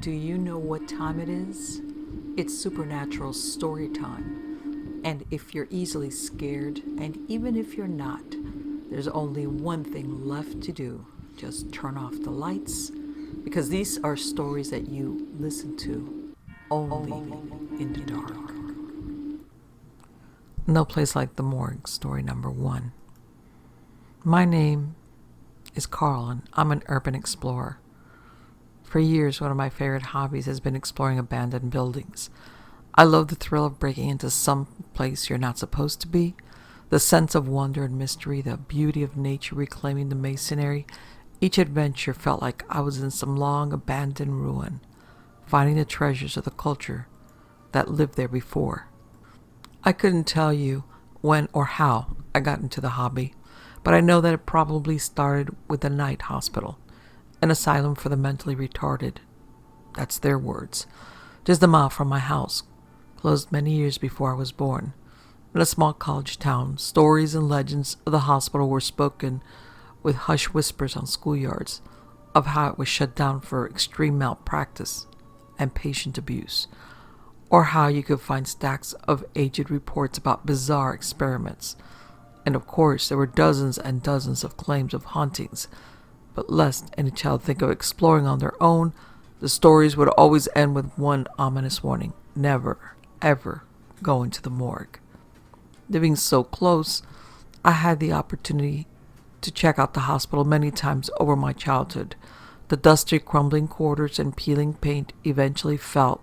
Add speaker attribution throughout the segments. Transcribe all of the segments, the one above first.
Speaker 1: Do you know what time it is? It's supernatural story time. And if you're easily scared, and even if you're not, there's only one thing left to do. Just turn off the lights, because these are stories that you listen to only in the dark. No place like the morgue, story number 1. My name is Carl, and I'm an urban explorer. For years, one of my favorite hobbies has been exploring abandoned buildings. I love the thrill of breaking into some place you're not supposed to be, the sense of wonder and mystery, the beauty of nature reclaiming the masonry. Each adventure felt like I was in some long abandoned ruin, finding the treasures of the culture that lived there before. I couldn't tell you when or how I got into the hobby, but I know that it probably started with the night hospital, an asylum for the mentally retarded. That's their words. Just a mile from my house, closed many years before I was born. In a small college town, stories and legends of the hospital were spoken with hushed whispers on schoolyards of how it was shut down for extreme malpractice and patient abuse, or how you could find stacks of aged reports about bizarre experiments. And of course, there were dozens and dozens of claims of hauntings. But lest any child think of exploring on their own, the stories would always end with one ominous warning: never, ever go into the morgue. Living so close, I had the opportunity to check out the hospital many times over my childhood. The dusty, crumbling quarters and peeling paint eventually felt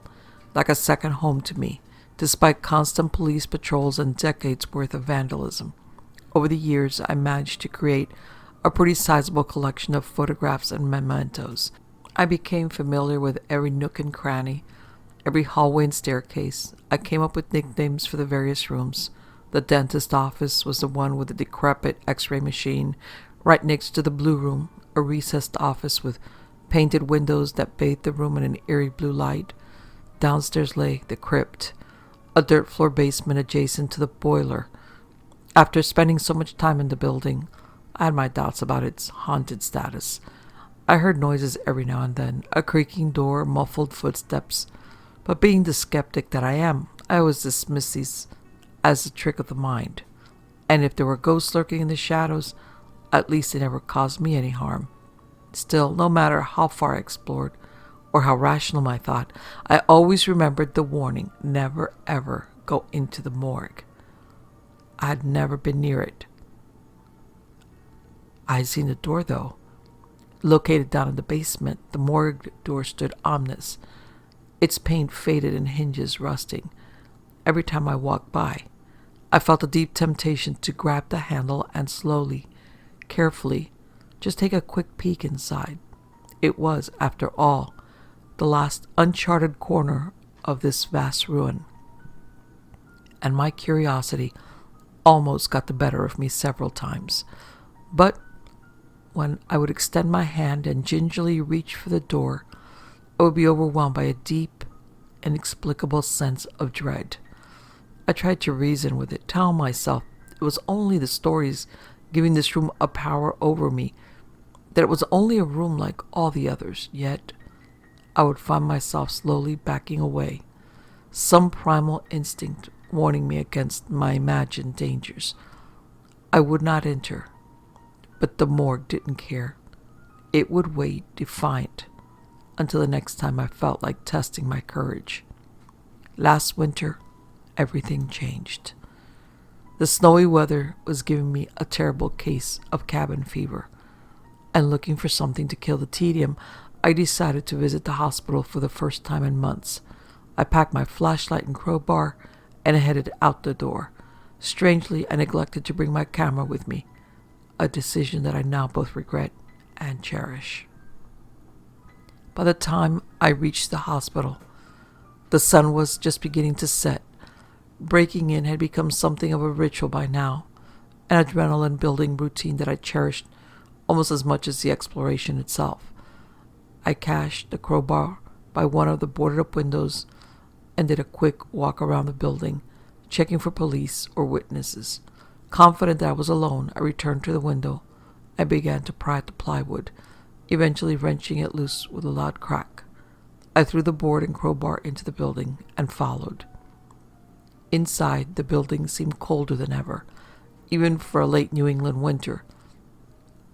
Speaker 1: like a second home to me, despite constant police patrols and decades worth of vandalism. Over the years, I managed to create a pretty sizable collection of photographs and mementos. I became familiar with every nook and cranny, every hallway and staircase. I came up with nicknames for the various rooms. The dentist office was the one with the decrepit x-ray machine. Right next to the blue room, a recessed office with painted windows that bathed the room in an eerie blue light. Downstairs lay the crypt, a dirt floor basement adjacent to the boiler. After spending so much time in the building, I had my doubts about its haunted status. I heard noises every now and then, a creaking door, muffled footsteps. But being the skeptic that I am, I always dismissed these as a trick of the mind. And if there were ghosts lurking in the shadows, at least they never caused me any harm. Still, no matter how far I explored, or how rational my thought, I always remembered the warning: never ever go into the morgue. I had never been near it. I had seen the door, though. Located down in the basement, the morgue door stood ominous, its paint faded and hinges rusting. Every time I walked by, I felt a deep temptation to grab the handle and slowly, carefully, just take a quick peek inside. It was, after all, the last uncharted corner of this vast ruin. And my curiosity almost got the better of me several times. But when I would extend my hand and gingerly reach for the door, I would be overwhelmed by a deep, inexplicable sense of dread. I tried to reason with it, tell myself it was only the stories giving this room a power over me, that it was only a room like all the others. Yet I would find myself slowly backing away, some primal instinct warning me against my imagined dangers. I would not enter, but the morgue didn't care. It would wait, defiant, until the next time I felt like testing my courage. Last winter, everything changed. The snowy weather was giving me a terrible case of cabin fever, and looking for something to kill the tedium, I decided to visit the hospital for the first time in months. I packed my flashlight and crowbar and headed out the door. Strangely, I neglected to bring my camera with me, a decision that I now both regret and cherish. By the time I reached the hospital, the sun was just beginning to set. Breaking in had become something of a ritual by now, an adrenaline-building routine that I cherished almost as much as the exploration itself. I cached the crowbar by one of the boarded-up windows and did a quick walk around the building, checking for police or witnesses. Confident that I was alone, I returned to the window and began to pry at the plywood, eventually wrenching it loose with a loud crack. I threw the board and crowbar into the building and followed. Inside, the building seemed colder than ever, even for a late New England winter.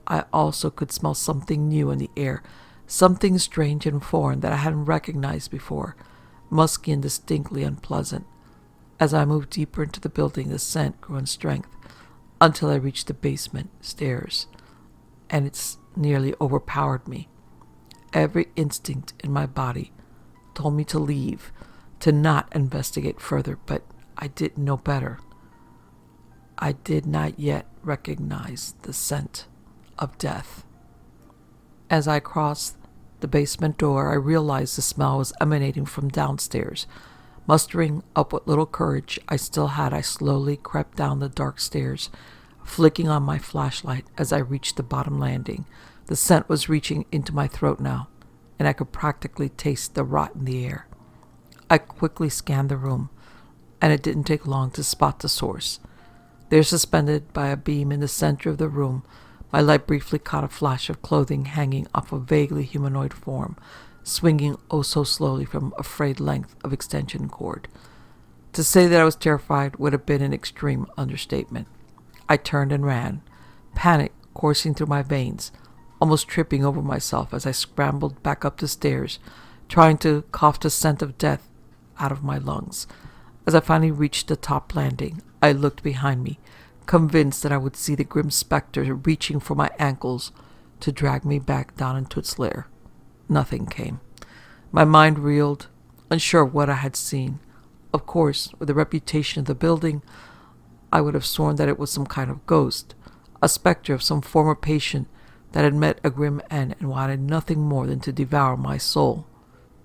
Speaker 1: I also could smell something new in the air, something strange and foreign that I hadn't recognized before, musky and distinctly unpleasant. As I moved deeper into the building, the scent grew in strength until I reached the basement stairs, and it nearly overpowered me. Every instinct in my body told me to leave, to not investigate further, but I didn't know better. I did not yet recognize the scent of death. As I crossed the basement door, I realized the smell was emanating from downstairs. Mustering up what little courage I still had, I slowly crept down the dark stairs, flicking on my flashlight as I reached the bottom landing. The scent was reaching into my throat now, and I could practically taste the rot in the air. I quickly scanned the room, and it didn't take long to spot the source. There, suspended by a beam in the center of the room, my light briefly caught a flash of clothing hanging off a vaguely humanoid form, swinging oh so slowly from a frayed length of extension cord. To say that I was terrified would have been an extreme understatement. I turned and ran, panic coursing through my veins, almost tripping over myself as I scrambled back up the stairs, trying to cough the scent of death out of my lungs. As I finally reached the top landing, I looked behind me, convinced that I would see the grim specter reaching for my ankles to drag me back down into its lair. Nothing came. My mind reeled, unsure of what I had seen. Of course, with the reputation of the building, I would have sworn that it was some kind of ghost, a specter of some former patient that had met a grim end and wanted nothing more than to devour my soul.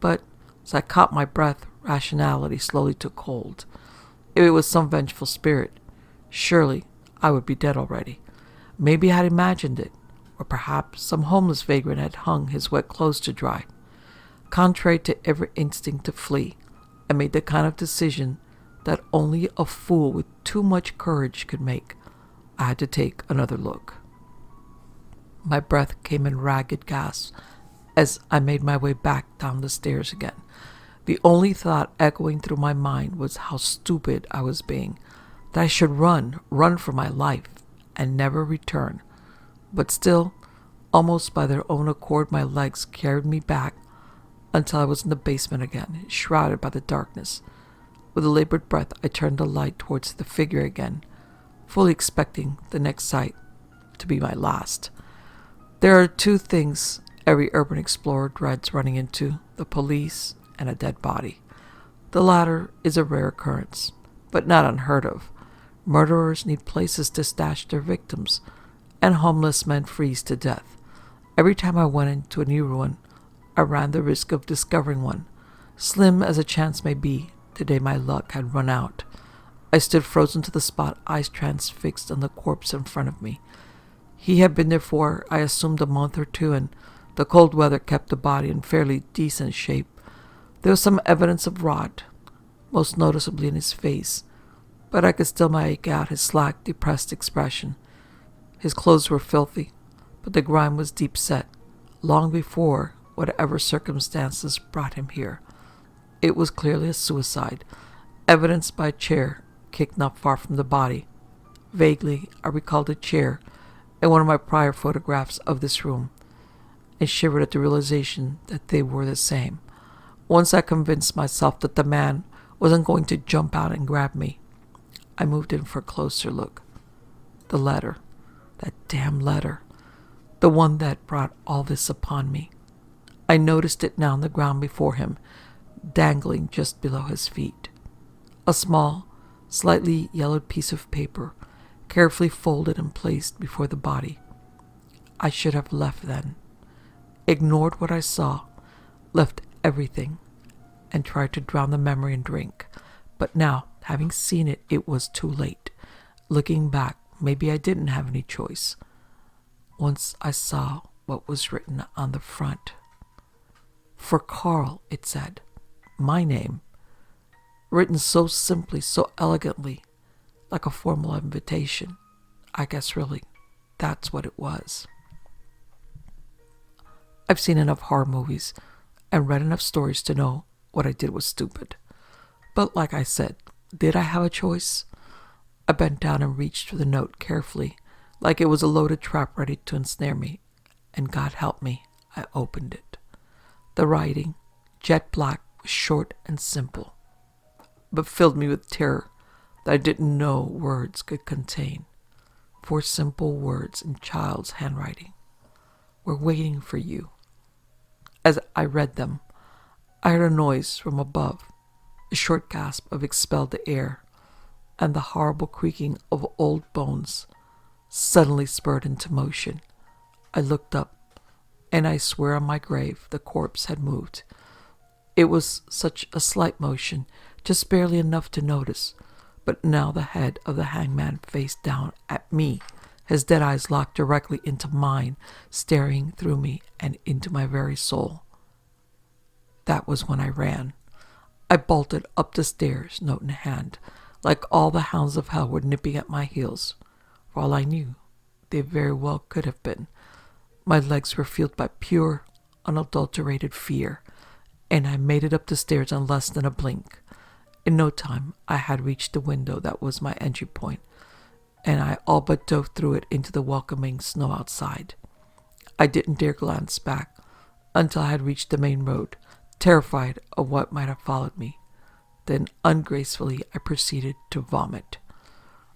Speaker 1: But as I caught my breath, rationality slowly took hold. If it was some vengeful spirit, surely I would be dead already. Maybe I had imagined it, or perhaps some homeless vagrant had hung his wet clothes to dry. Contrary to every instinct to flee, I made the kind of decision that only a fool with too much courage could make. I had to take another look. My breath came in ragged gasps as I made my way back down the stairs again. The only thought echoing through my mind was how stupid I was being, that I should run for my life, and never return. But still, almost by their own accord, my legs carried me back until I was in the basement again, shrouded by the darkness. With a labored breath, I turned the light towards the figure again, fully expecting the next sight to be my last. There are two things every urban explorer dreads running into: the police and a dead body. The latter is a rare occurrence, but not unheard of. Murderers need places to stash their victims, and homeless men freeze to death. Every time I went into a new ruin, I ran the risk of discovering one. Slim as a chance may be, today my luck had run out. I stood frozen to the spot, eyes transfixed on the corpse in front of me. He had been there for, I assumed, a month or two, and the cold weather kept the body in fairly decent shape. There was some evidence of rot, most noticeably in his face, but I could still make out his slack, depressed expression. His clothes were filthy, but the grime was deep set, long before whatever circumstances brought him here. It was clearly a suicide, evidenced by a chair kicked not far from the body. Vaguely, I recalled a chair in one of my prior photographs of this room, and shivered at the realization that they were the same. Once I convinced myself that the man wasn't going to jump out and grab me, I moved in for a closer look. The letter, that damn letter, the one that brought all this upon me. I noticed it now on the ground before him, dangling just below his feet. A small, slightly yellowed piece of paper, carefully folded and placed before the body. I should have left then, ignored what I saw, left everything, and tried to drown the memory in drink. But now, having seen it, it was too late. Looking back, maybe I didn't have any choice. Once I saw what was written on the front. For Carl, it said, my name, written so simply, so elegantly, like a formal invitation. I guess really, that's what it was. I've seen enough horror movies and read enough stories to know what I did was stupid. But like I said, did I have a choice? I bent down and reached for the note carefully, like it was a loaded trap ready to ensnare me, and God help me, I opened it. The writing, jet black, was short and simple, but filled me with terror that I didn't know words could contain. 4 simple words in child's handwriting. We're waiting for you. As I read them, I heard a noise from above, a short gasp of expelled air, and the horrible creaking of old bones suddenly spurred into motion. I looked up, and I swear on my grave the corpse had moved. It was such a slight motion, just barely enough to notice, but now the head of the hangman faced down at me, his dead eyes locked directly into mine, staring through me and into my very soul. That was when I ran. I bolted up the stairs, note in hand, like all the hounds of hell were nipping at my heels. For all I knew, they very well could have been. My legs were fueled by pure, unadulterated fear, and I made it up the stairs in less than a blink. In no time, I had reached the window that was my entry point, and I all but dove through it into the welcoming snow outside. I didn't dare glance back until I had reached the main road, terrified of what might have followed me. Then, ungracefully, I proceeded to vomit.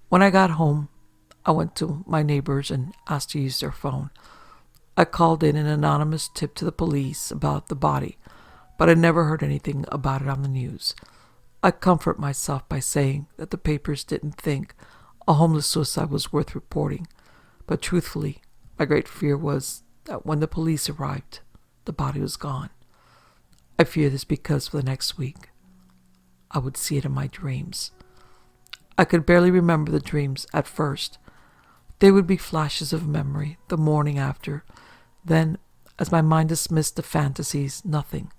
Speaker 1: When I got home, I went to my neighbors and asked to use their phone. I called in an anonymous tip to the police about the body, but I never heard anything about it on the news. I comfort myself by saying that the papers didn't think a homeless suicide was worth reporting, but truthfully, my great fear was that when the police arrived, the body was gone. I fear this because for the next week, I would see it in my dreams. I could barely remember the dreams at first. They would be flashes of memory the morning after. Then, as my mind dismissed the fantasies, nothing.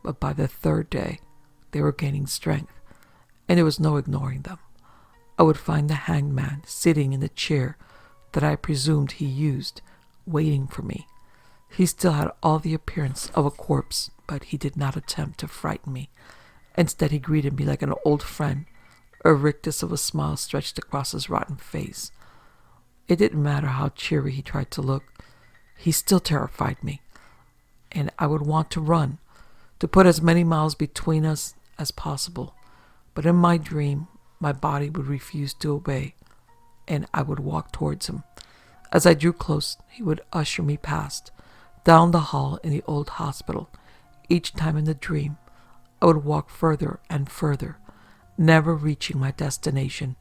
Speaker 1: But by the 3rd day, they were gaining strength, and there was no ignoring them. I would find the hanged man sitting in the chair that I presumed he used, waiting for me. He still had all the appearance of a corpse, but he did not attempt to frighten me. Instead, he greeted me like an old friend, a rictus of a smile stretched across his rotten face. It didn't matter how cheery he tried to look. He still terrified me, and I would want to run, to put as many miles between us as possible. But in my dream, my body would refuse to obey, and I would walk towards him. As I drew close, he would usher me past, down the hall in the old hospital. Each time in the dream, I would walk further and further, never reaching my destination,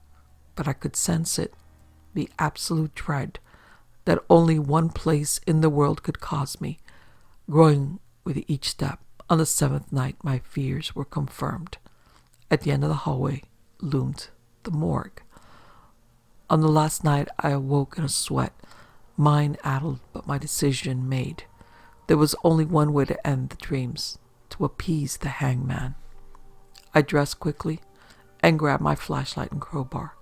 Speaker 1: but I could sense it, the absolute dread that only one place in the world could cause me, growing with each step. On the 7th night, my fears were confirmed. At the end of the hallway loomed the morgue. On the last night, I awoke in a sweat, mind addled but my decision made. There was only one way to end the dreams, to appease the hangman. I dressed quickly and grabbed my flashlight and crowbar.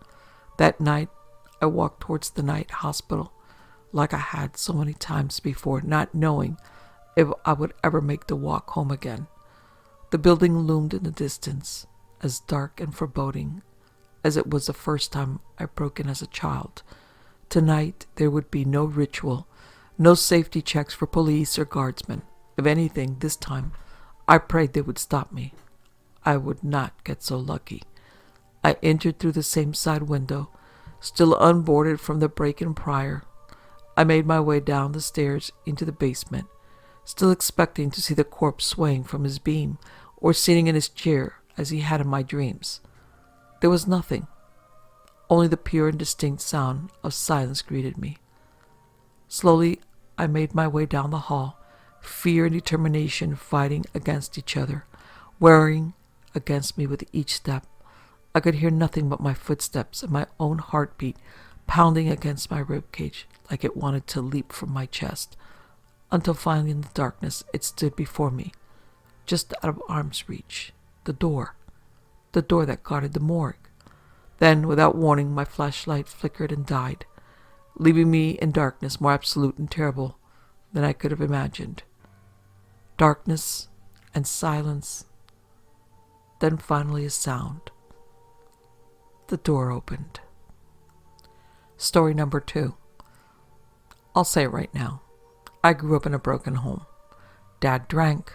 Speaker 1: That night, I walked towards the night hospital like I had so many times before, not knowing if I would ever make the walk home again. The building loomed in the distance, as dark and foreboding as it was the first time I broke in as a child. Tonight, there would be no ritual, no safety checks for police or guardsmen. If anything, this time, I prayed they would stop me. I would not get so lucky. I entered through the same side window, still unboarded from the break-in prior. I made my way down the stairs into the basement, still expecting to see the corpse swaying from his beam or sitting in his chair as he had in my dreams. There was nothing. Only the pure and distinct sound of silence greeted me. Slowly, I made my way down the hall, fear and determination fighting against each other, wearing against me with each step. I could hear nothing but my footsteps and my own heartbeat pounding against my ribcage like it wanted to leap from my chest, until finally in the darkness it stood before me, just out of arm's reach, the door that guarded the morgue. Then, without warning, my flashlight flickered and died, leaving me in darkness more absolute and terrible than I could have imagined. Darkness and silence, then finally a sound. The door opened. Story number 2. I'll say it right now. I grew up in a broken home. Dad drank.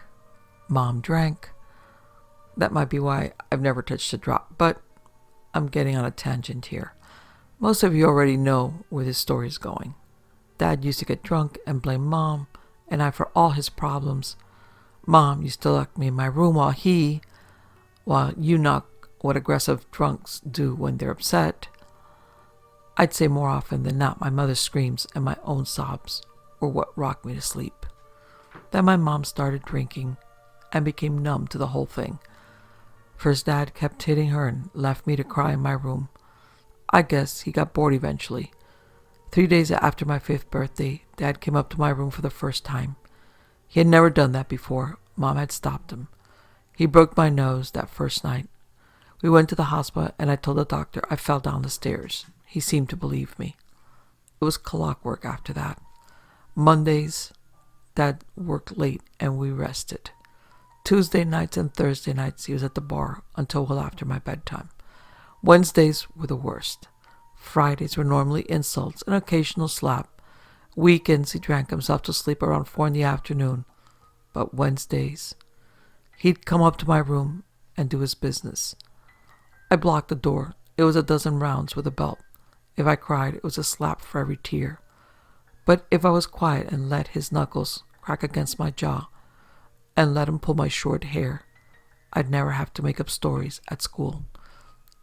Speaker 1: Mom drank. That might be why I've never touched a drop, but I'm getting on a tangent here. Most of you already know where this story is going. Dad used to get drunk and blame Mom and I for all his problems. Mom used to lock me in my room while you knock what aggressive drunks do when they're upset. I'd say more often than not my mother's screams and my own sobs were what rocked me to sleep. Then my mom started drinking and became numb to the whole thing. First, Dad kept hitting her and left me to cry in my room. I guess he got bored eventually. 3 days after my 5th birthday, Dad came up to my room for the first time. He had never done that before. Mom had stopped him. He broke my nose that first night. We went to the hospital and I told the doctor I fell down the stairs. He seemed to believe me. It was clockwork after that. Mondays, Dad worked late and we rested. Tuesday nights and Thursday nights he was at the bar until well after my bedtime. Wednesdays were the worst. Fridays were normally insults, an occasional slap. Weekends he drank himself to sleep around 4 in the afternoon. But Wednesdays, he'd come up to my room and do his business. I blocked the door. It was a dozen rounds with a belt. If I cried, it was a slap for every tear. But if I was quiet and let his knuckles crack against my jaw and let him pull my short hair, I'd never have to make up stories at school.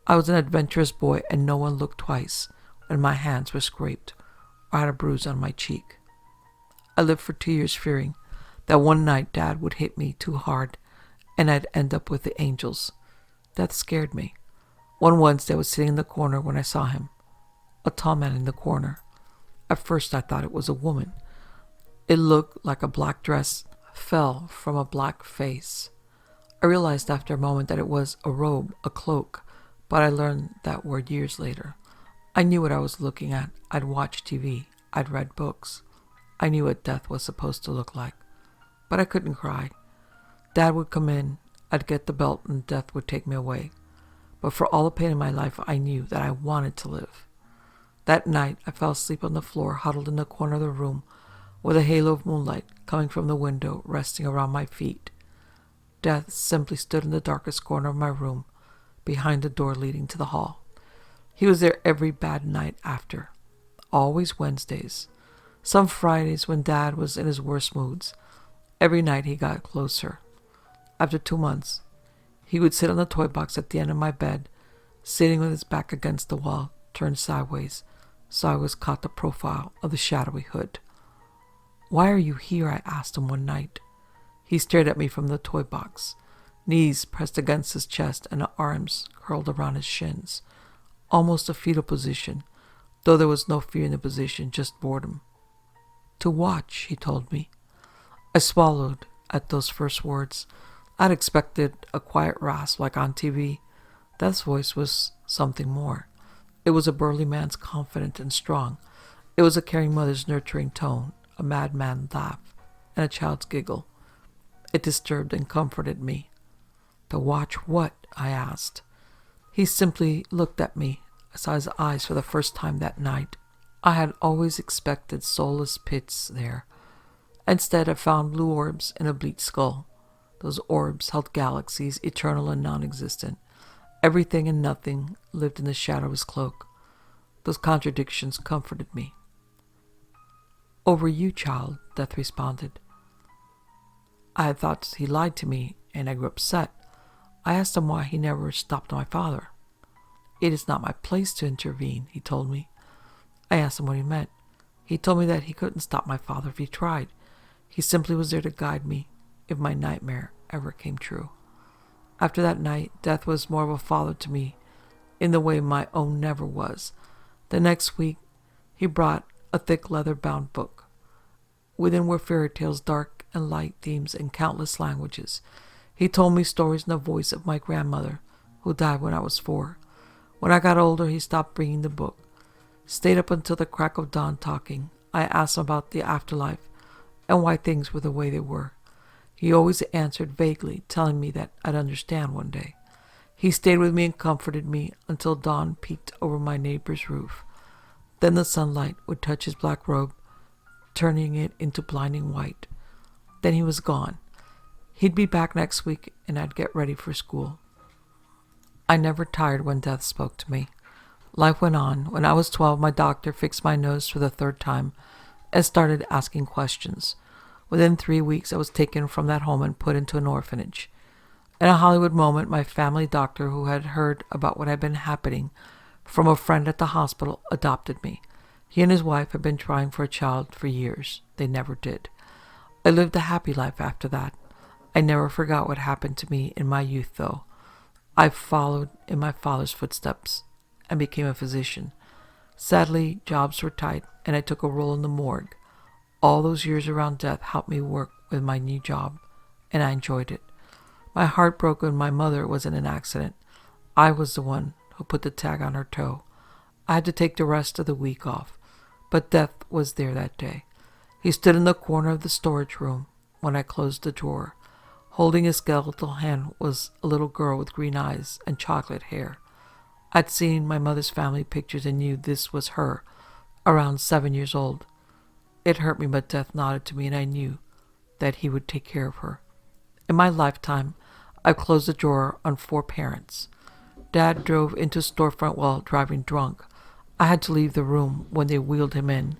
Speaker 1: I was an adventurous boy and no one looked twice when my hands were scraped or had a bruise on my cheek. I lived for 2 years fearing that one night Dad would hit me too hard and I'd end up with the angels. That scared me. One Wednesday I was sitting in the corner when I saw him. A tall man in the corner. At first I thought it was a woman. It looked like a black dress fell from a black face. I realized after a moment that it was a robe, a cloak, but I learned that word years later. I knew what I was looking at. I'd watched TV. I'd read books. I knew what death was supposed to look like. But I couldn't cry. Dad would come in. I'd get the belt and death would take me away. But for all the pain in my life, I knew that I wanted to live. That night, I fell asleep on the floor, huddled in the corner of the room, with a halo of moonlight coming from the window, resting around my feet. Death simply stood in the darkest corner of my room, behind the door leading to the hall. He was there every bad night after, always Wednesdays, some Fridays when Dad was in his worst moods. Every night he got closer. After 2 months, he would sit on the toy box at the end of my bed, sitting with his back against the wall, turned sideways, so I was caught the profile of the shadowy hood. "Why are you here?" I asked him one night. He stared at me from the toy box, knees pressed against his chest and arms curled around his shins, almost a fetal position, though there was no fear in the position, just boredom. "To watch," he told me. I swallowed at those first words. I'd expected a quiet rasp like on TV. Death's voice was something more. It was a burly man's, confident and strong. It was a caring mother's nurturing tone, a madman's laugh, and a child's giggle. It disturbed and comforted me. "To watch what?" I asked. He simply looked at me. I saw his eyes for the first time that night. I had always expected soulless pits there. Instead, I found blue orbs in a bleached skull. Those orbs held galaxies, eternal and non-existent. Everything and nothing lived in the shadow of his cloak. Those contradictions comforted me. "Over you, child," Death responded. I had thought he lied to me, and I grew upset. I asked him why he never stopped my father. "It is not my place to intervene," he told me. I asked him what he meant. He told me that he couldn't stop my father if he tried. He simply was there to guide me if my nightmare ever came true. After that night, Death was more of a father to me in the way my own never was. The next week, he brought a thick leather-bound book. Within were fairy tales, dark and light themes in countless languages. He told me stories in the voice of my grandmother, who died when I was 4. When I got older, he stopped bringing the book. Stayed up until the crack of dawn talking. I asked him about the afterlife and why things were the way they were. He always answered vaguely, telling me that I'd understand one day. He stayed with me and comforted me until dawn peeked over my neighbor's roof. Then the sunlight would touch his black robe, turning it into blinding white. Then he was gone. He'd be back next week, and I'd get ready for school. I never tired when death spoke to me. Life went on. When I was 12, my doctor fixed my nose for the third time and started asking questions. Within 3 weeks, I was taken from that home and put into an orphanage. In a Hollywood moment, my family doctor, who had heard about what had been happening from a friend at the hospital, adopted me. He and his wife had been trying for a child for years. They never did. I lived a happy life after that. I never forgot what happened to me in my youth, though. I followed in my father's footsteps and became a physician. Sadly, jobs were tight, and I took a role in the morgue. All those years around death helped me work with my new job, and I enjoyed it. My heart broke when my mother was in an accident. I was the one who put the tag on her toe. I had to take the rest of the week off, but death was there that day. He stood in the corner of the storage room when I closed the drawer. Holding his skeletal hand was a little girl with green eyes and chocolate hair. I'd seen my mother's family pictures and knew this was her, around 7 years old. It hurt me, but death nodded to me, and I knew that he would take care of her. In my lifetime, I've closed the drawer on 4 parents. Dad drove into a storefront while driving drunk. I had to leave the room when they wheeled him in.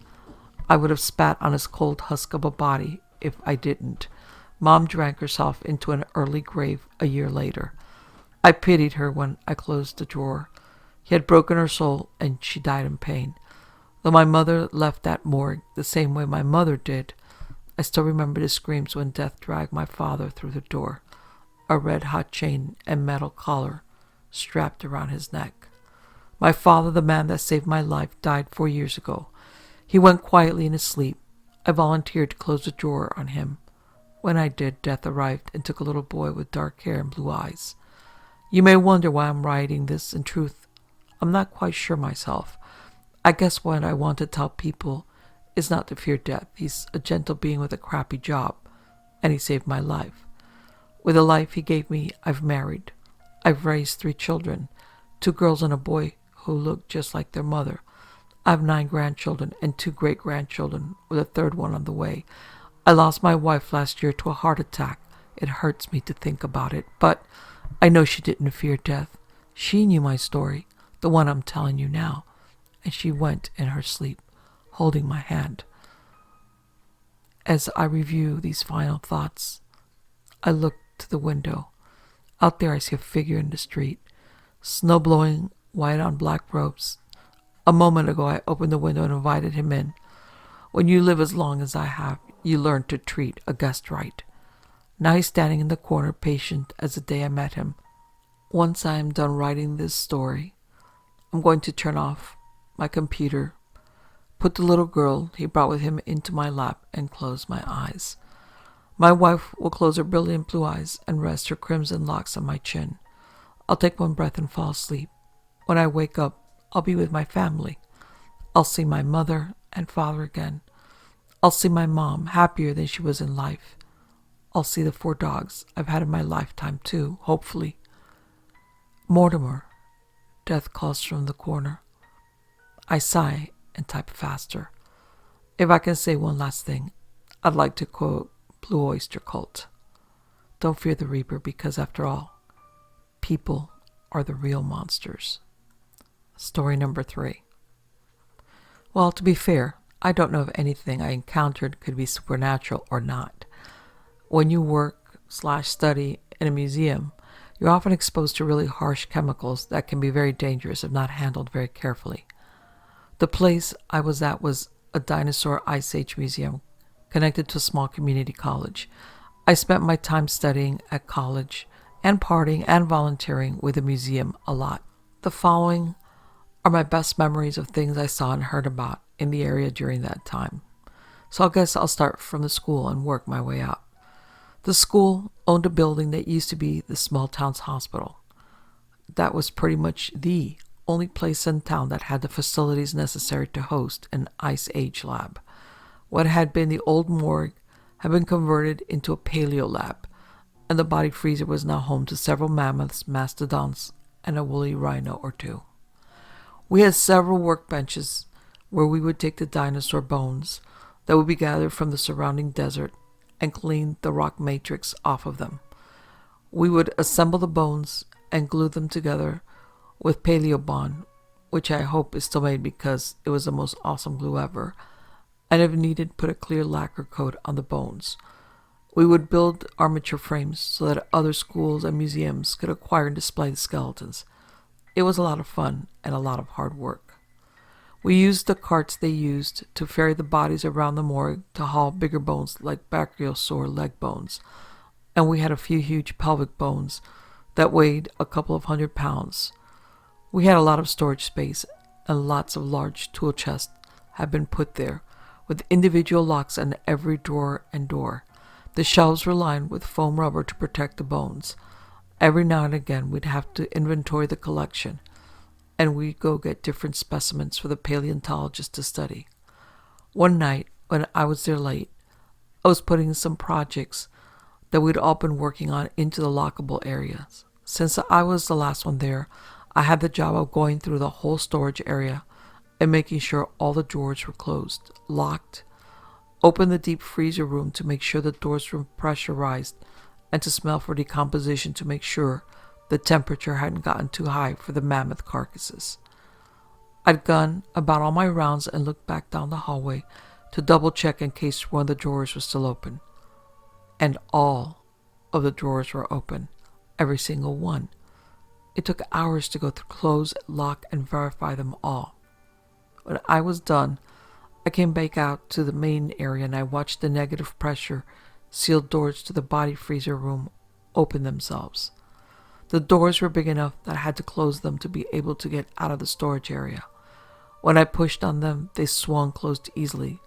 Speaker 1: I would have spat on his cold husk of a body if I didn't. Mom drank herself into an early grave a year later. I pitied her when I closed the drawer. He had broken her soul, and she died in pain. Though my mother left that morgue the same way my mother did, I still remember the screams when death dragged my father through the door, a red-hot chain and metal collar strapped around his neck. My father, the man that saved my life, died 4 years ago. He went quietly in his sleep. I volunteered to close the drawer on him. When I did, death arrived and took a little boy with dark hair and blue eyes. You may wonder why I'm writing this. In truth, I'm not quite sure myself. I guess what I want to tell people is not to fear death. He's a gentle being with a crappy job, and he saved my life. With the life he gave me, I've married. I've raised 3 children, 2 girls and a boy who look just like their mother. I have 9 grandchildren and 2 great-grandchildren, with a 3rd one on the way. I lost my wife last year to a heart attack. It hurts me to think about it, but I know she didn't fear death. She knew my story, the one I'm telling you now, and she went in her sleep, holding my hand. As I review these final thoughts, I look to the window. Out there I see a figure in the street, snow blowing white on black robes. A moment ago I opened the window and invited him in. When you live as long as I have, you learn to treat a guest right. Now he's standing in the corner, patient as the day I met him. Once I am done writing this story, I'm going to turn off my computer, put the little girl he brought with him into my lap, and close my eyes. My wife will close her brilliant blue eyes and rest her crimson locks on my chin. I'll take one breath and fall asleep. When I wake up, I'll be with my family. I'll see my mother and father again. I'll see my mom, happier than she was in life. I'll see the 4 dogs I've had in my lifetime too, hopefully. Mortimer, death calls from the corner. I sigh and type faster. If I can say one last thing, I'd like to quote Blue Oyster Cult. Don't fear the Reaper, because after all, people are the real monsters. Story number 3. Well, to be fair, I don't know if anything I encountered could be supernatural or not. When you work/study in a museum, you're often exposed to really harsh chemicals that can be very dangerous if not handled very carefully. The place I was at was a dinosaur ice age museum connected to a small community college. I spent my time studying at college and partying and volunteering with the museum a lot. The following are my best memories of things I saw and heard about in the area during that time. So I guess I'll start from the school and work my way up. The school owned a building that used to be the small town's hospital. That was pretty much the only place in town that had the facilities necessary to host an ice age lab. What had been the old morgue had been converted into a paleo lab, and the body freezer was now home to several mammoths, mastodons, and a woolly rhino or two. We had several workbenches where we would take the dinosaur bones that would be gathered from the surrounding desert and clean the rock matrix off of them. We would assemble the bones and glue them together with Paleobond, which I hope is still made because it was the most awesome glue ever, and if needed, put a clear lacquer coat on the bones. We would build armature frames so that other schools and museums could acquire and display the skeletons. It was a lot of fun and a lot of hard work. We used the carts they used to ferry the bodies around the morgue to haul bigger bones like brachiosaur leg bones, and we had a few huge pelvic bones that weighed a couple of 100 pounds. We had a lot of storage space, and lots of large tool chests had been put there, with individual locks on every drawer and door. The shelves were lined with foam rubber to protect the bones. Every now and again we'd have to inventory the collection, and we'd go get different specimens for the paleontologist to study. One night, when I was there late, I was putting some projects that we'd all been working on into the lockable areas. Since I was the last one there, I had the job of going through the whole storage area and making sure all the drawers were closed, locked, open the deep freezer room to make sure the doors were pressurized, and to smell for decomposition to make sure the temperature hadn't gotten too high for the mammoth carcasses. I'd gone about all my rounds and looked back down the hallway to double check in case one of the drawers was still open. And all of the drawers were open, every single one. It took hours to go through, close, lock, and verify them all. When I was done, I came back out to the main area and I watched the negative pressure sealed doors to the body freezer room open themselves. The doors were big enough that I had to close them to be able to get out of the storage area. When I pushed on them, they swung closed easily,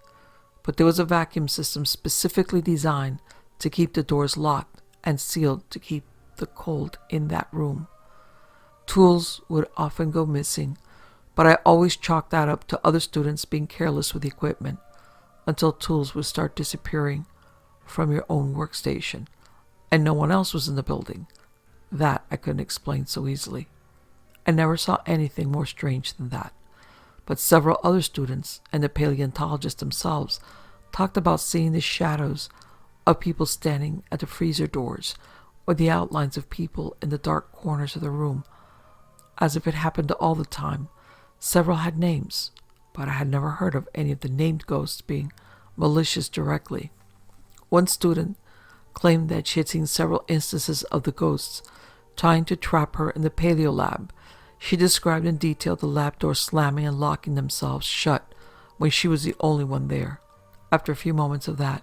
Speaker 1: but there was a vacuum system specifically designed to keep the doors locked and sealed to keep the cold in that room. Tools would often go missing, but I always chalked that up to other students being careless with the equipment until tools would start disappearing from your own workstation and no one else was in the building. That I couldn't explain so easily. I never saw anything more strange than that, but several other students and the paleontologists themselves talked about seeing the shadows of people standing at the freezer doors or the outlines of people in the dark corners of the room, as if it happened all the time. Several had names, but I had never heard of any of the named ghosts being malicious directly. One student claimed that she had seen several instances of the ghosts trying to trap her in the paleo lab. She described in detail the lab doors slamming and locking themselves shut when she was the only one there. After a few moments of that,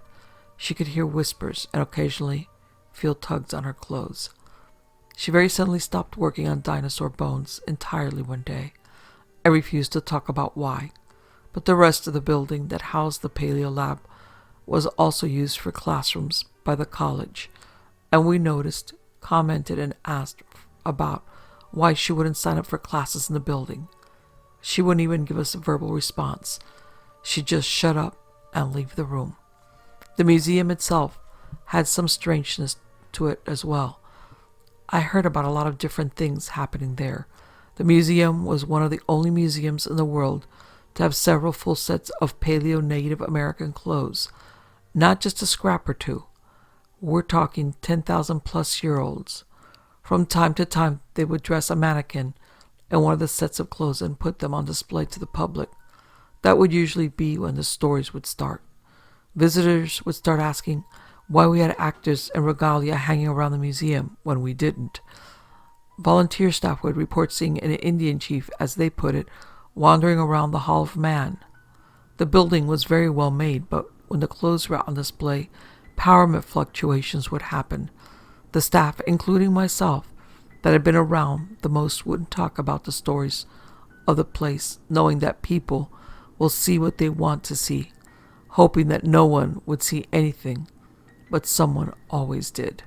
Speaker 1: she could hear whispers and occasionally feel tugs on her clothes. She very suddenly stopped working on dinosaur bones entirely one day and refused to talk about why, but the rest of the building that housed the paleo lab was also used for classrooms by the college, and we noticed, commented, and asked about why she wouldn't sign up for classes in the building. She wouldn't even give us a verbal response. She'd just shut up and leave the room. The museum itself had some strangeness to it as well. I heard about a lot of different things happening there. The museum was one of the only museums in the world to have several full sets of Paleo Native American clothes, not just a scrap or two. We're talking 10,000 plus year olds. From time to time, they would dress a mannequin in one of the sets of clothes and put them on display to the public. That would usually be when the stories would start. Visitors would start asking why we had actors and regalia hanging around the museum when we didn't. Volunteer staff would report seeing an Indian chief, as they put it, wandering around the Hall of Man. The building was very well made, but when the clothes were on display, power fluctuations would happen. The staff, including myself, that had been around the most wouldn't talk about the stories of the place, knowing that people will see what they want to see, hoping that no one would see anything, but someone always did.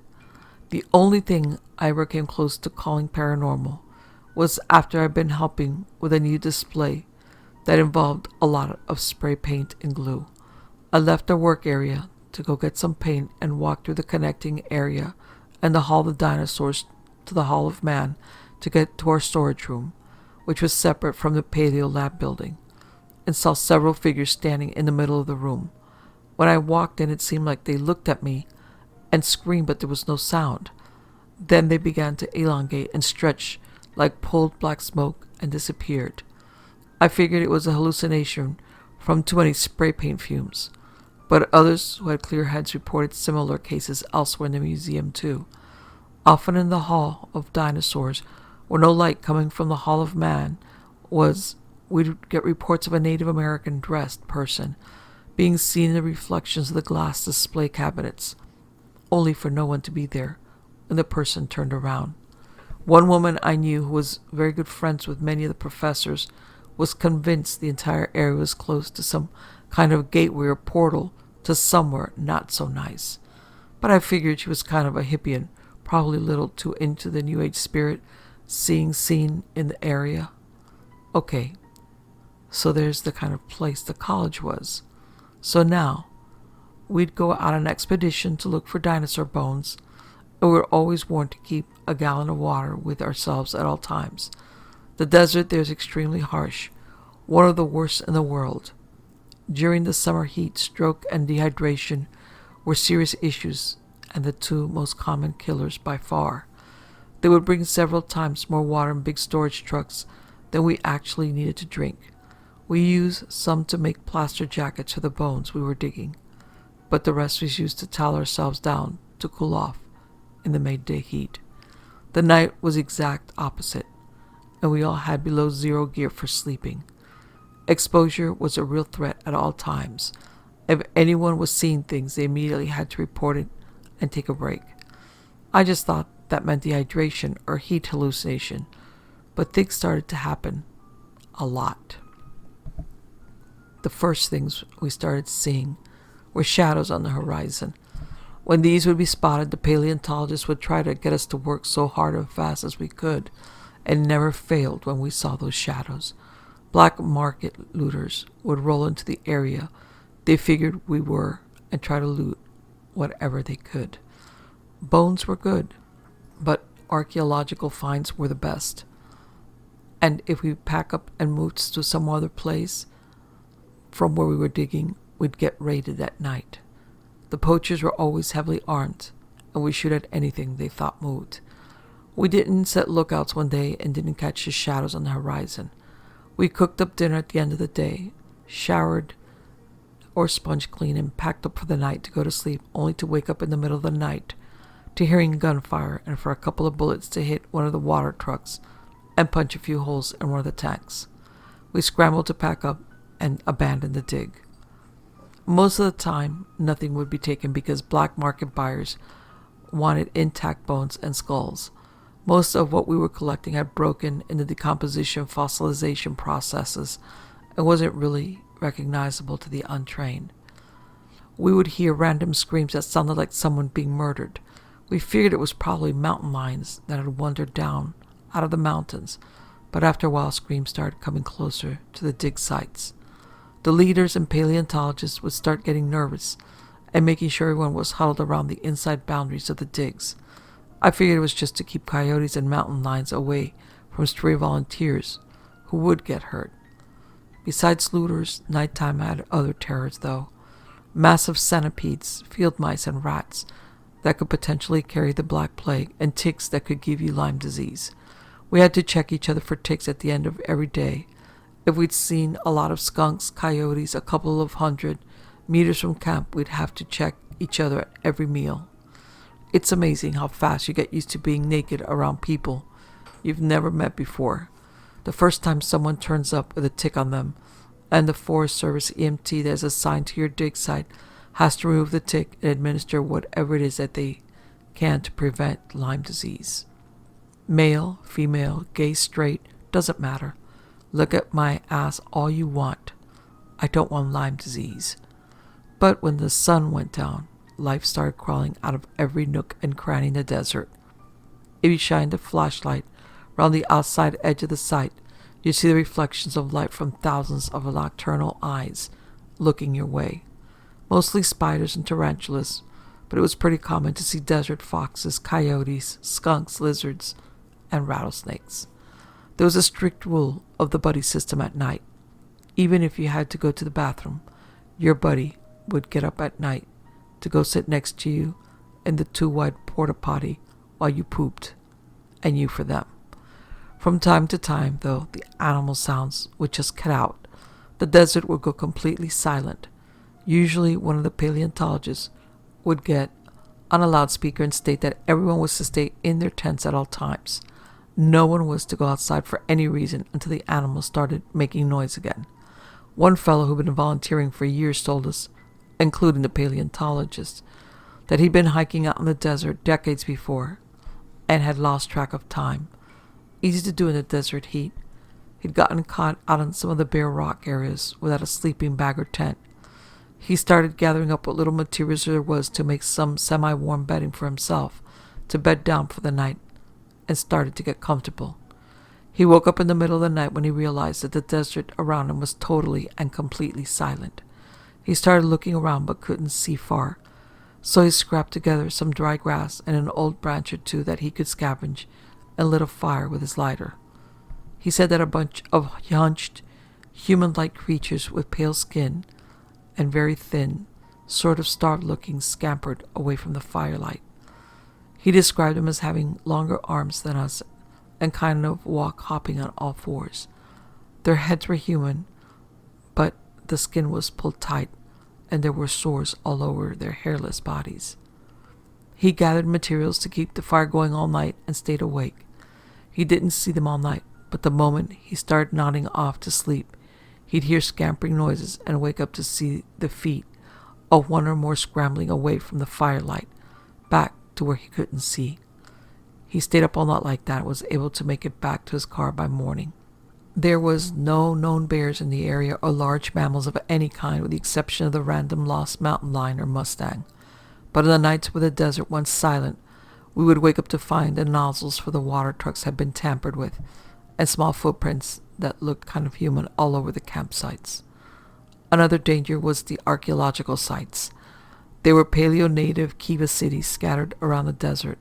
Speaker 1: The only thing I ever came close to calling paranormal was after I'd been helping with a new display that involved a lot of spray paint and glue. I left the work area to go get some paint and walk through the connecting area and the Hall of the Dinosaurs to the Hall of Man to get to our storage room, which was separate from the Paleo Lab building, and saw several figures standing in the middle of the room. When I walked in, it seemed like they looked at me and screamed, but there was no sound. Then they began to elongate and stretch like pulled black smoke and disappeared. I figured it was a hallucination from too many spray paint fumes, but others who had clear heads reported similar cases elsewhere in the museum too. Often in the Hall of Dinosaurs, where no light coming from the Hall of Man was, we'd get reports of a Native American dressed person being seen in the reflections of the glass display cabinets, only for no one to be there when the person turned around. One woman I knew, who was very good friends with many of the professors, was convinced the entire area was close to some kind of gateway or portal to somewhere not so nice. But I figured she was kind of a hippie and probably a little too into the New Age spirit seeing seen in the area. Okay, so there's the kind of place the college was. So now, we'd go on an expedition to look for dinosaur bones, and we were always warned to keep a gallon of water with ourselves at all times. The desert there is extremely harsh, one of the worst in the world. During the summer heat, stroke and dehydration were serious issues and the two most common killers by far. They would bring several times more water in big storage trucks than we actually needed to drink. We used some to make plaster jackets for the bones we were digging, but the rest was used to towel ourselves down to cool off in the midday heat. The night was exact opposite, and we all had below zero gear for sleeping. Exposure was a real threat at all times. If anyone was seeing things, they immediately had to report it and take a break. I just thought that meant dehydration or heat hallucination, but things started to happen a lot. The first things we started seeing were shadows on the horizon. When these would be spotted, the paleontologists would try to get us to work so hard and fast as we could, and never failed when we saw those shadows. Black market looters would roll into the area they figured we were and try to loot whatever they could. Bones were good, but archaeological finds were the best. And if we pack up and moved to some other place from where we were digging, we'd get raided at night. The poachers were always heavily armed, and we shoot at anything they thought moved. We didn't set lookouts one day and didn't catch the shadows on the horizon. We cooked up dinner at the end of the day, showered or sponge cleaned, and packed up for the night to go to sleep, only to wake up in the middle of the night to hearing gunfire and for a couple of bullets to hit one of the water trucks and punch a few holes in one of the tanks. We scrambled to pack up and abandon the dig. Most of the time, nothing would be taken because black market buyers wanted intact bones and skulls. Most of what we were collecting had broken in the decomposition fossilization processes and wasn't really recognizable to the untrained. We would hear random screams that sounded like someone being murdered. We figured it was probably mountain lions that had wandered down out of the mountains, but after a while screams started coming closer to the dig sites. The leaders and paleontologists would start getting nervous and making sure everyone was huddled around the inside boundaries of the digs. I figured it was just to keep coyotes and mountain lions away from stray volunteers who would get hurt. Besides looters, nighttime had other terrors though. Massive centipedes, field mice, and rats that could potentially carry the Black Plague, and ticks that could give you Lyme disease. We had to check each other for ticks at the end of every day. If we'd seen a lot of skunks, coyotes, a couple of 100 meters from camp, we'd have to check each other at every meal. It's amazing how fast you get used to being naked around people you've never met before. The first time someone turns up with a tick on them, and the Forest Service EMT that is assigned to your dig site has to remove the tick and administer whatever it is that they can to prevent Lyme disease. Male, female, gay, straight, doesn't matter. Look at my ass all you want. I don't want Lyme disease. But when the sun went down, life started crawling out of every nook and cranny in the desert. If you shined a flashlight around the outside edge of the site, you'd see the reflections of light from thousands of nocturnal eyes looking your way. mostly spiders and tarantulas, but it was pretty common to see desert foxes, coyotes, skunks, lizards, and rattlesnakes. There was a strict rule of the buddy system at night. Even if you had to go to the bathroom, your buddy would get up at night to go sit next to you in the too-wide porta potty while you pooped, and you for them. From time to time, though, the animal sounds would just cut out. The desert would go completely silent. Usually one of the paleontologists would get on a loudspeaker and state that everyone was to stay in their tents at all times. No one was to go outside for any reason until the animals started making noise again. One fellow who'd been volunteering for years told us, including the paleontologist, that he'd been hiking out in the desert decades before and had lost track of time. Easy to do in the desert heat. He'd gotten caught out on some of the bare rock areas without a sleeping bag or tent. He started gathering up what little materials there was to make some semi-warm bedding for himself, to bed down for the night, and started to get comfortable. He woke up in the middle of the night when he realized that the desert around him was totally and completely silent. He started looking around but couldn't see far, so he scrapped together some dry grass and an old branch or two that he could scavenge and lit a fire with his lighter. He said that a bunch of hunched, human-like creatures with pale skin and very thin, sort of starved-looking, scampered away from the firelight. He described them as having longer arms than us and kind of walk hopping on all fours. Their heads were human, but the skin was pulled tight and there were sores all over their hairless bodies. He gathered materials to keep the fire going all night and stayed awake. He didn't see them all night, but the moment he started nodding off to sleep, he'd hear scampering noises and wake up to see the feet of one or more scrambling away from the firelight, back to where he couldn't see. He stayed up all night like that and was able to make it back to his car by morning. There was no known bears in the area or large mammals of any kind, with the exception of the random lost mountain lion or mustang. But on the nights where the desert went silent, we would wake up to find the nozzles for the water trucks had been tampered with, and small footprints that looked kind of human all over the campsites. Another danger was the archaeological sites. There were paleo-native kiva cities scattered around the desert.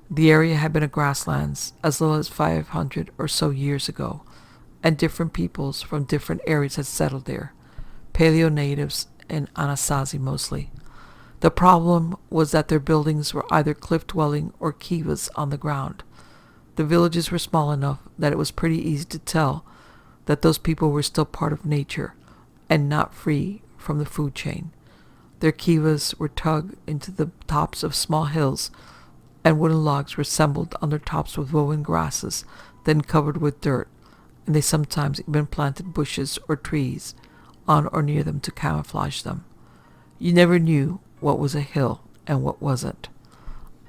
Speaker 1: The area had been a grasslands as little as 500 or so years ago, and different peoples from different areas had settled there, paleo-natives and Anasazi mostly. The problem was that their buildings were either cliff-dwelling or kivas on the ground. The villages were small enough that it was pretty easy to tell that those people were still part of nature and not free from the food chain. Their kivas were tugged into the tops of small hills, and wooden logs were assembled on their tops with woven grasses, then covered with dirt, and they sometimes even planted bushes or trees on or near them to camouflage them. You never knew what was a hill and what wasn't.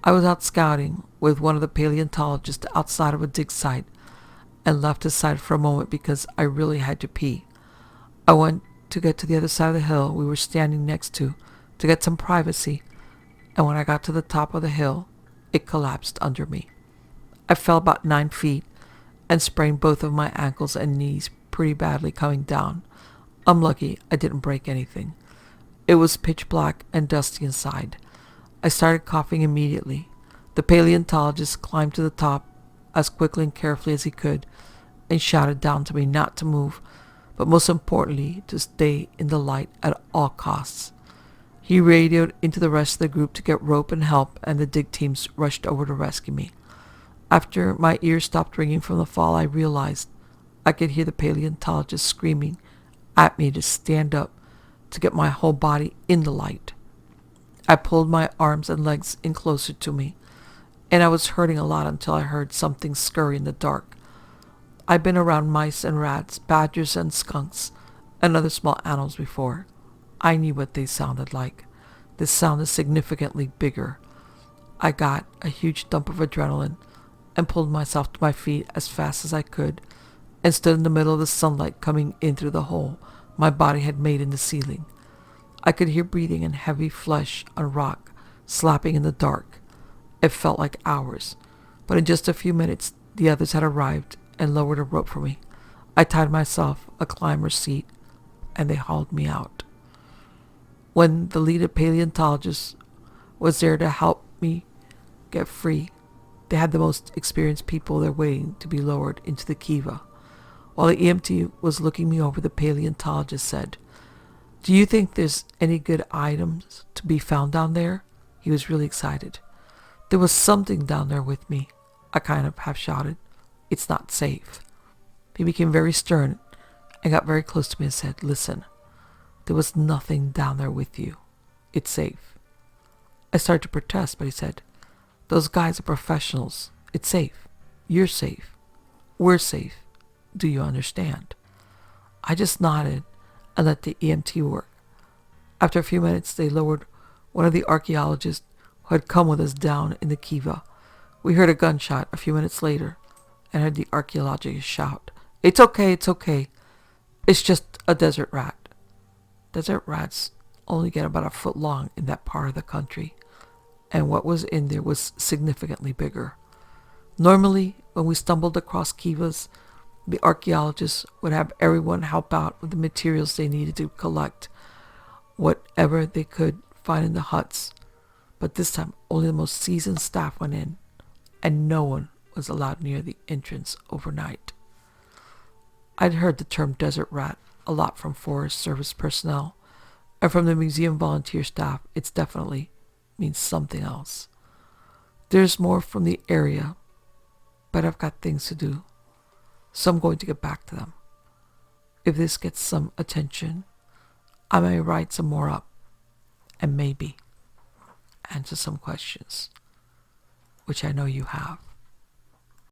Speaker 1: I was out scouting with one of the paleontologists outside of a dig site and left his site for a moment because I really had to pee. I went to get to the other side of the hill we were standing next to get some privacy, and when I got to the top of the hill, it collapsed under me. I fell about 9 feet and sprained both of my ankles and knees pretty badly coming down. I'm lucky I didn't break anything. It was pitch black and dusty inside. I started coughing immediately. The paleontologist climbed to the top as quickly and carefully as he could and shouted down to me not to move, but most importantly, to stay in the light at all costs. He radioed into the rest of the group to get rope and help, and the dig teams rushed over to rescue me. After my ears stopped ringing from the fall, I realized I could hear the paleontologist screaming at me to stand up, to get my whole body in the light. I pulled my arms and legs in closer to me, and I was hurting a lot until I heard something scurry in the dark. I've been around mice and rats, badgers and skunks, and other small animals before. I knew what they sounded like. This sounded significantly bigger. I got a huge dump of adrenaline and pulled myself to my feet as fast as I could and stood in the middle of the sunlight coming in through the hole my body had made in the ceiling. I could hear breathing and heavy flesh on rock slapping in the dark. It felt like hours, but in just a few minutes the others had arrived and lowered a rope for me. I tied myself a climber's seat, and they hauled me out. when the lead paleontologist was there to help me get free. They had the most experienced people there waiting to be lowered into the kiva. While the EMT was looking me over, the paleontologist said, "Do you think there's any good items to be found down there?" He was really excited. "There was something down there with me," I kind of half shouted. "It's not safe." He became very stern and got very close to me and said, "Listen, there was nothing down there with you. It's safe." I started to protest, but he said, "Those guys are professionals. It's safe. You're safe. We're safe. Do you understand?" I just nodded and let the EMT work. After a few minutes, they lowered one of the archaeologists who had come with us down in the kiva. We heard a gunshot a few minutes later and heard the archaeologist shout, "It's okay, it's okay. It's just a desert rat." Desert rats only get about a foot long in that part of the country, and what was in there was significantly bigger. Normally, when we stumbled across kivas, the archaeologists would have everyone help out with the materials they needed to collect whatever they could find in the huts. But this time, only the most seasoned staff went in, and no one was allowed near the entrance overnight. I'd heard the term desert rat a lot from Forest Service personnel, and from the museum volunteer staff, it definitely means something else. There's more from the area, but I've got things to do, so I'm going to get back to them. If this gets some attention, I may write some more up, and maybe answer some questions, which I know you have.